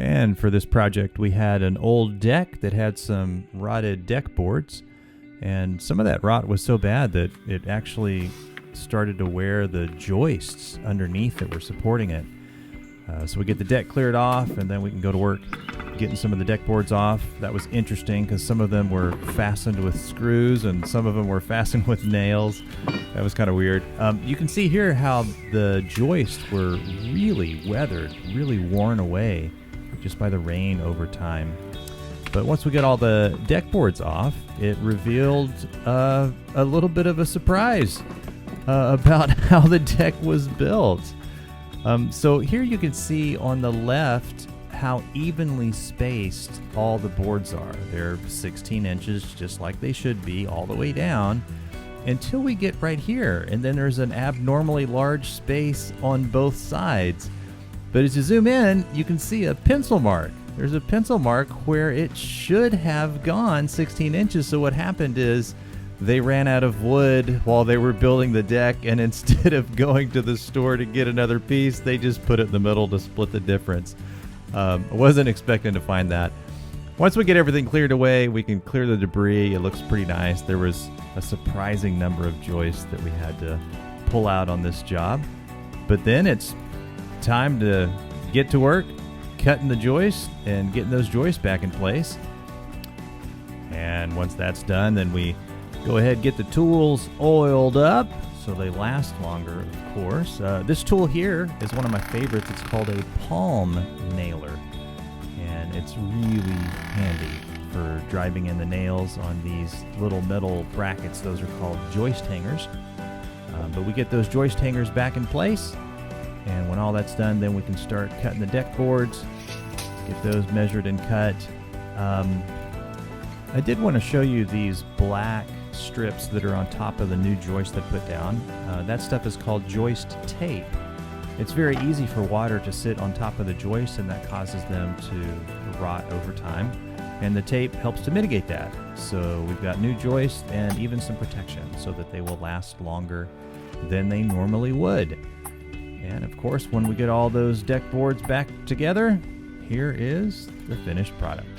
And for this project, we had an old deck that had some rotted deck boards, and some of that rot was so bad that it actually started to wear the joists underneath that were supporting it. So we get the deck cleared off, and then we can go to work getting some of the deck boards off. That was interesting because some of them were fastened with screws and some of them were fastened with nails. That was kind of weird. You can see here how the joists were really weathered, really worn away just by the rain over time. But once we got all the deck boards off, it revealed a little bit of a surprise about how the deck was built. So here you can see on the left how evenly spaced all the boards are. They're 16 inches, just like they should be, all the way down, until we get right here. And then there's an abnormally large space on both sides. But as you zoom in, you can see a pencil mark. There's a pencil mark where it should have gone 16 inches. So what happened is they ran out of wood while they were building the deck, and instead of going to the store to get another piece, they just put it in the middle to split the difference. I wasn't expecting to find that. Once we get everything cleared away, we can clear the debris. It looks pretty nice. There was a surprising number of joists that we had to pull out on this job. But then it's time to get to work cutting the joists and getting those joists back in place. And once that's done, then we go ahead and get the tools oiled up so they last longer, of course. This tool here is one of my favorites. It's called a palm nailer, and it's really handy for driving in the nails on these little metal brackets. Those are called joist hangers. But we get those joist hangers back in place, and when all that's done, then we can start cutting the deck boards, get those measured and cut. I did want to show you these black strips that are on top of the new joist I put down. That stuff is called joist tape. It's very easy for water to sit on top of the joist, and that causes them to rot over time. And the tape helps to mitigate that. So we've got new joists and even some protection so that they will last longer than they normally would. And of course, when we get all those deck boards back together, here is the finished product.